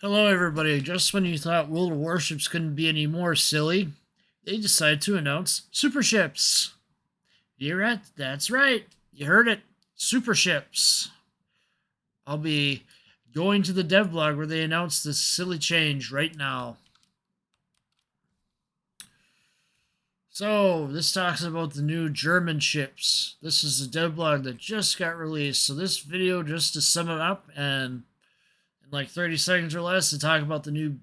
Hello, everybody. Just when you thought World of Warships couldn't be any more silly, they decided to announce super ships. That's right. You heard it. Super ships. I'll be going to the devblog where they announced this silly change right now. So, this talks about the new German ships. This is the devblog that just got released. So, this video, just to sum it up and in like 30 seconds or less, to talk about the new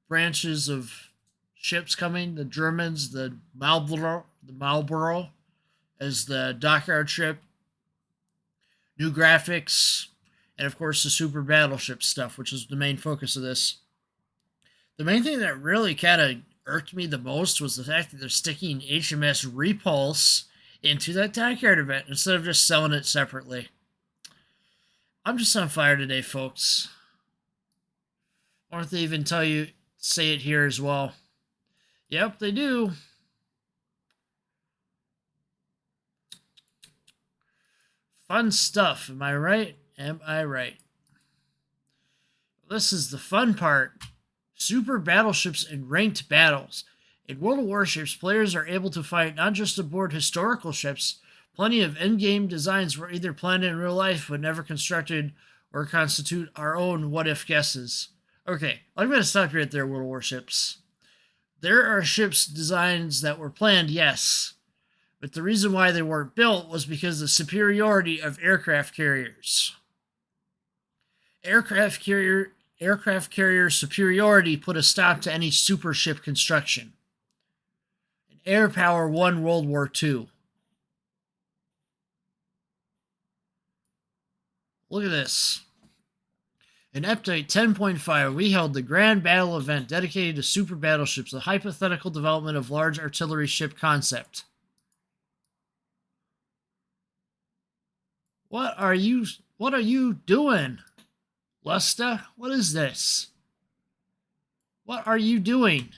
branches of ships coming. The Germans, the Marlboro as the dockyard ship, new graphics, and of course the super battleship stuff, which is the main focus of this. The main thing that really kind of irked me the most was the fact that they're sticking HMS Repulse into that dockyard event instead of just selling it separately. I'm just on fire today, folks. I want to even say it here as well. Yep, they do. Fun stuff, am I right? Am I right? This is the fun part. Super battleships in ranked battles. In World of Warships, players are able to fight not just aboard historical ships. Plenty of in-game designs were either planned in real life but never constructed or constitute our own what-if guesses. Okay, I'm going to stop you right there, World of Warships. There are ships designs that were planned, yes. But the reason why they weren't built was because of the superiority of aircraft carriers. Aircraft carrier superiority put a stop to any super ship construction. And air power won World War II. Look at this. In Update 10.5, we held the Grand Battle event dedicated to super battleships, a hypothetical development of large artillery ship concept. What are you doing? Lusta, what is this? What are you doing?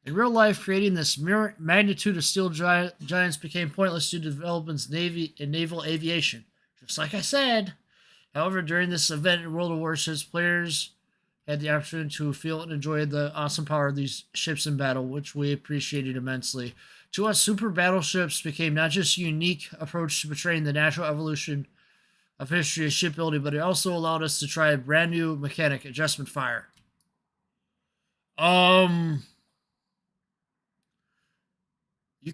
In real life, creating this magnitude of steel giants became pointless due to developments in naval aviation. Just like I said. However, during this event in World of Warships, players had the opportunity to feel and enjoy the awesome power of these ships in battle, which we appreciated immensely. To us, super battleships became not just a unique approach to portraying the natural evolution of history of shipbuilding, but it also allowed us to try a brand new mechanic, adjustment fire. You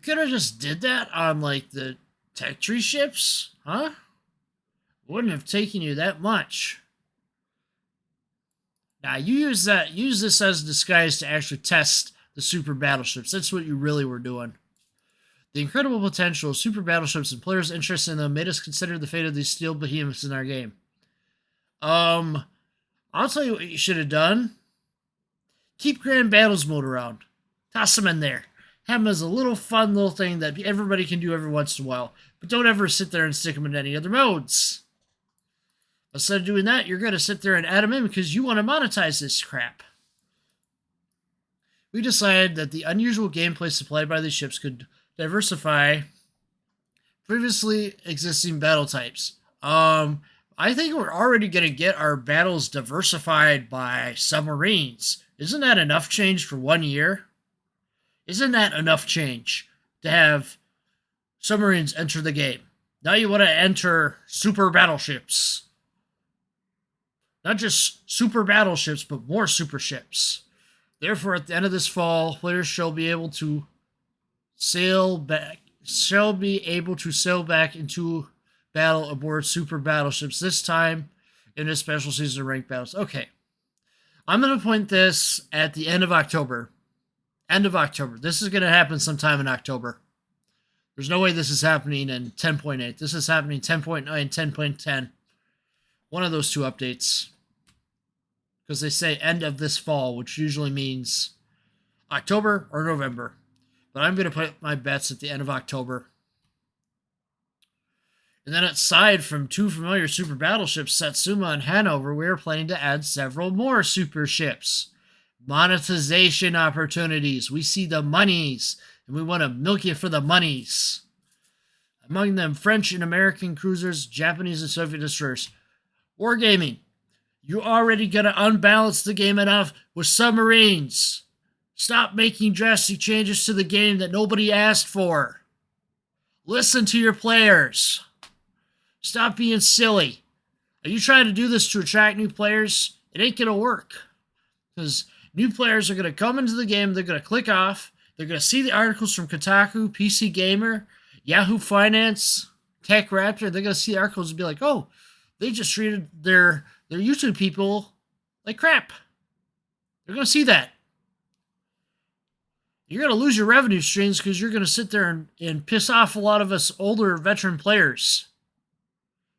could have just did that on like the tech tree ships, huh? Wouldn't have taken you that much. Now use this as a disguise to actually test the super battleships. That's what you really were doing. The incredible potential of super battleships and players' interest in them made us consider the fate of these steel behemoths in our game. I'll tell you what you should have done. Keep Grand Battles mode around. Toss them in there. Have them as a little fun little thing that everybody can do every once in a while. But don't ever sit there and stick them in any other modes. Instead of doing that, you're going to sit there and add them in because you want to monetize this crap. We decided that the unusual gameplay supplied by these ships could diversify previously existing battle types. I think we're already going to get our battles diversified by submarines. Isn't that enough change for 1 year? Isn't that enough change to have submarines enter the game? Now you want to enter super battleships. Not just super battleships, but more super ships. Therefore, at the end of this fall, players shall be able to sail back into battle aboard super battleships, this time in a special season of ranked battles. Okay. I'm going to point this at the end of October. End of October. This is going to happen sometime in October. There's no way this is happening in 10.8. This is happening 10.9, 10.10. One of those two updates. Because they say end of this fall, which usually means October or November. But I'm going to put my bets at the end of October. And then aside from two familiar super battleships, Satsuma and Hanover, we are planning to add several more super ships. Monetization opportunities. We see the monies, and we want to milk you for the monies. Among them, French and American cruisers, Japanese and Soviet destroyers. Wargaming. You're already going to unbalance the game enough with submarines. Stop making drastic changes to the game that nobody asked for. Listen to your players. Stop being silly. Are you trying to do this to attract new players? It ain't going to work. Because new players are going to come into the game, they're going to click off, they're going to see the articles from Kotaku, PC Gamer, Yahoo Finance, Tech Raptor. They're going to see the articles and be like, oh, they just treated their YouTube people like crap. They're going to see that. You're going to lose your revenue streams because you're going to sit there and piss off a lot of us older veteran players.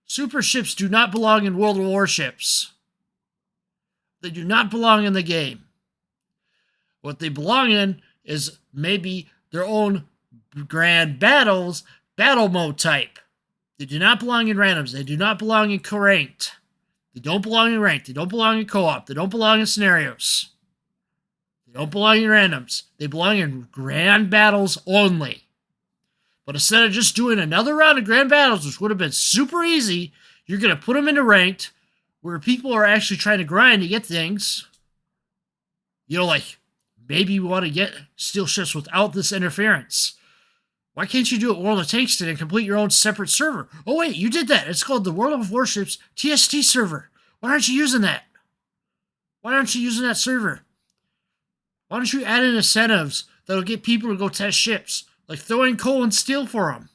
Super ships do not belong in World of Warships. They do not belong in the game. What they belong in is maybe their own grand battles, battle mode type. They do not belong in randoms. They do not belong in co-ranked. They don't belong in ranked. They don't belong in co-op. They don't belong in scenarios. They don't belong in randoms. They belong in grand battles only. But instead of just doing another round of grand battles, which would have been super easy, you're going to put them into ranked, where people are actually trying to grind to get things. You know, like, maybe you want to get steel ships without this interference. Why can't you do it World of Tanks and complete your own separate server? Oh, wait, you did that. It's called the World of Warships TST server. Why aren't you using that? Why aren't you using that server? Why don't you add in incentives that'll get people to go test ships? Like throwing coal and steel for them.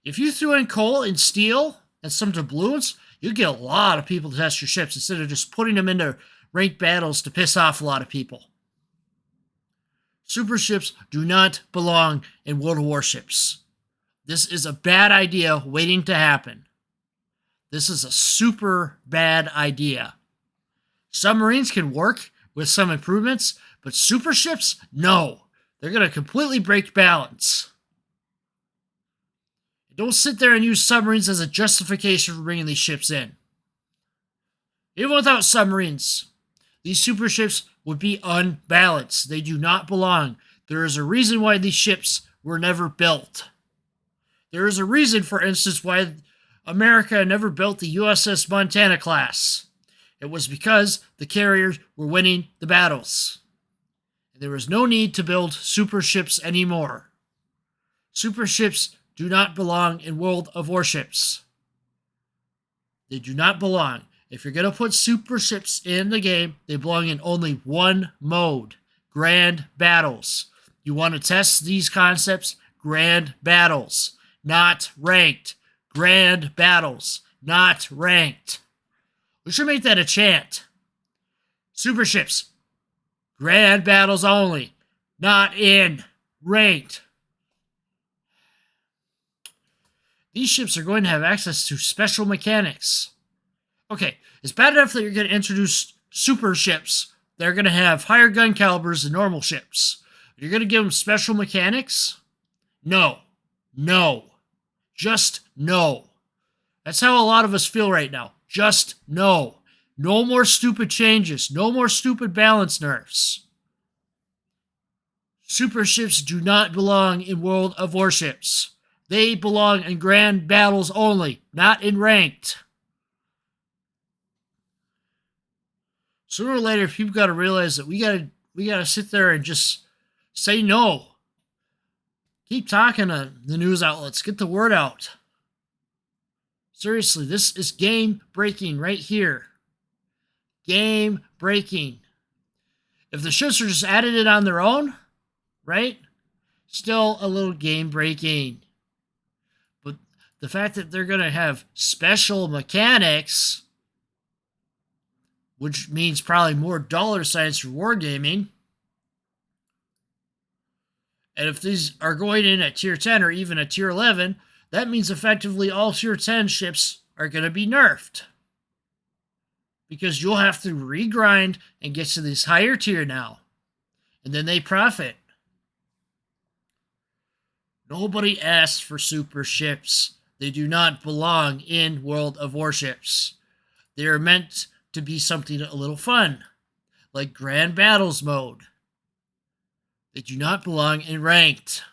If you threw in coal and steel and some doubloons, you'd get a lot of people to test your ships instead of just putting them into ranked battles to piss off a lot of people. Super ships do not belong in World of Warships. This is a bad idea waiting to happen. This is a super bad idea. Submarines can work with some improvements, but super ships, no. They're going to completely break balance. Don't sit there and use submarines as a justification for bringing these ships in. Even without submarines, these super ships would be unbalanced. They do not belong. There is a reason why these ships were never built. There is a reason, for instance, why America never built the USS Montana class. It was because the carriers were winning the battles. There was no need to build super ships anymore. Super ships do not belong in World of Warships. They do not belong. If you're going to put super ships in the game, they belong in only one mode, grand battles. You want to test these concepts? Grand battles, not ranked. Grand battles, not ranked. We should make that a chant. Super ships, grand battles only, not in ranked. These ships are going to have access to special mechanics. Okay, it's bad enough that you're going to introduce super ships that are going to have higher gun calibers than normal ships. You're going to give them special mechanics? No. No. Just no. That's how a lot of us feel right now. Just no. No more stupid changes. No more stupid balance nerfs. Super ships do not belong in World of Warships. They belong in grand battles only, not in ranked. Sooner or later, people got to realize that we got to sit there and just say no. Keep talking to the news outlets. Get the word out. Seriously, this is game breaking right here. Game breaking. If the ships are just added in on their own, right? Still a little game breaking. But the fact that they're going to have special mechanics, which means probably more dollar signs for wargaming. And if these are going in at tier 10 or even at tier 11, that means effectively all tier 10 ships are going to be nerfed. Because you'll have to regrind and get to this higher tier now. And then they profit. Nobody asked for super ships. They do not belong in World of Warships. They are meant to be something a little fun, like Grand Battles mode. They do not belong in ranked.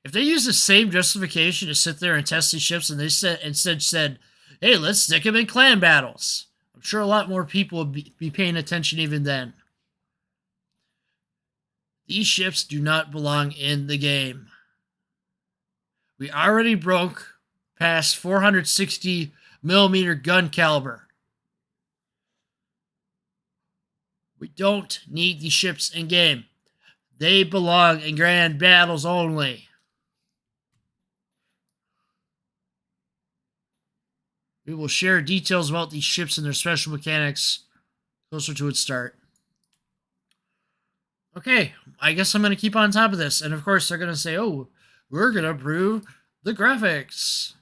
If they use the same justification to sit there and test these ships, and they instead said, "Hey, let's stick them in clan battles," I'm sure a lot more people would be paying attention even then. These ships do not belong in the game. We already broke past 460 millimeter gun caliber. We don't need these ships in game. They belong in grand battles only. We will share details about these ships and their special mechanics closer to its start. Okay, I guess I'm going to keep on top of this. And of course, they're going to say, oh, we're going to improve the graphics.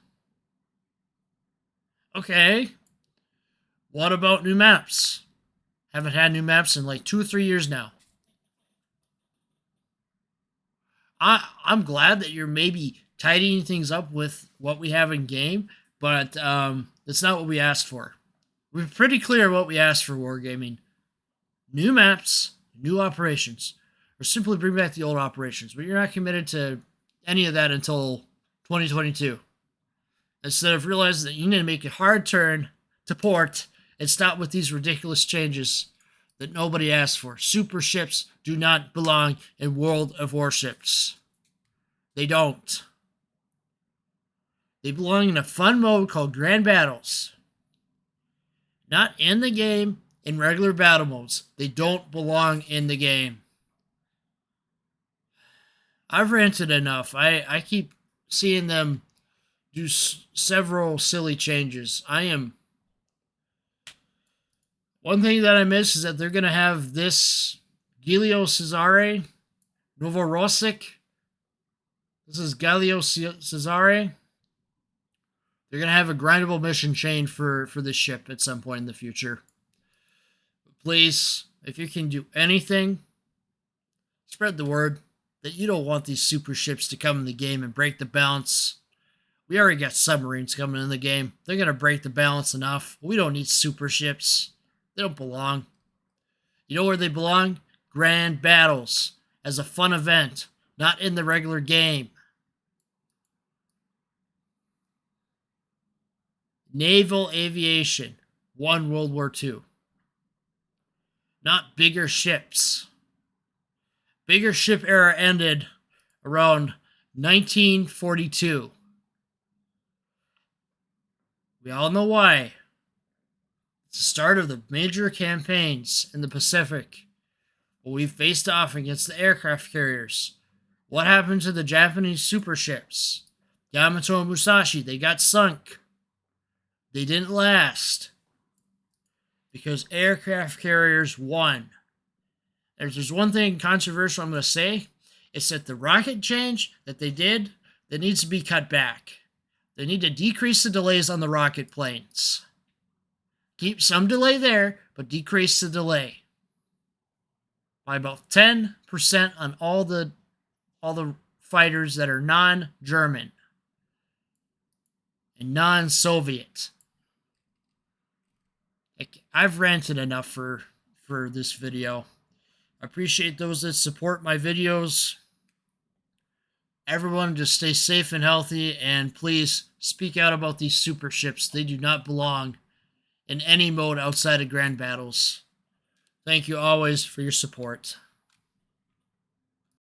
Okay. What about new maps? Haven't had new maps in like 2 or 3 years now. I'm glad that you're maybe tidying things up with what we have in game, but that's not what we asked for. We're pretty clear what we asked for Wargaming. New maps, new operations, or simply bring back the old operations, but you're not committed to any of that until 2022. Instead of realizing that you need to make a hard turn to port and stop with these ridiculous changes that nobody asked for. Super ships do not belong in World of Warships. They don't. They belong in a fun mode called Grand Battles. Not in the game, in regular battle modes. They don't belong in the game. I've ranted enough. I keep seeing them do several silly changes. One thing that I miss is that they're going to have this Galio Cesare, Novorosik. This is Galio Cesare. They're going to have a grindable mission chain for this ship at some point in the future. Please, if you can do anything, spread the word that you don't want these super ships to come in the game and break the balance. We already got submarines coming in the game. They're going to break the balance enough. We don't need super ships. They don't belong. You know where they belong? Grand battles. As a fun event. Not in the regular game. Naval aviation. Won World War II. Not bigger ships. Bigger ship era ended around 1942. We all know why. It's the start of the major campaigns in the Pacific. Well, we faced off against the aircraft carriers. What happened to the Japanese super ships? Yamato and Musashi, they got sunk. They didn't last. Because aircraft carriers won. If there's one thing controversial I'm going to say, it's that the rocket change that they did, that needs to be cut back. They need to decrease the delays on the rocket planes. Keep some delay there, but decrease the delay by about 10% on all the fighters that are non-German and non-Soviet. I've ranted enough for this video. I appreciate those that support my videos. Everyone just stay safe and healthy, and please speak out about these super ships. They do not belong in any mode outside of grand battles. Thank you always for your support.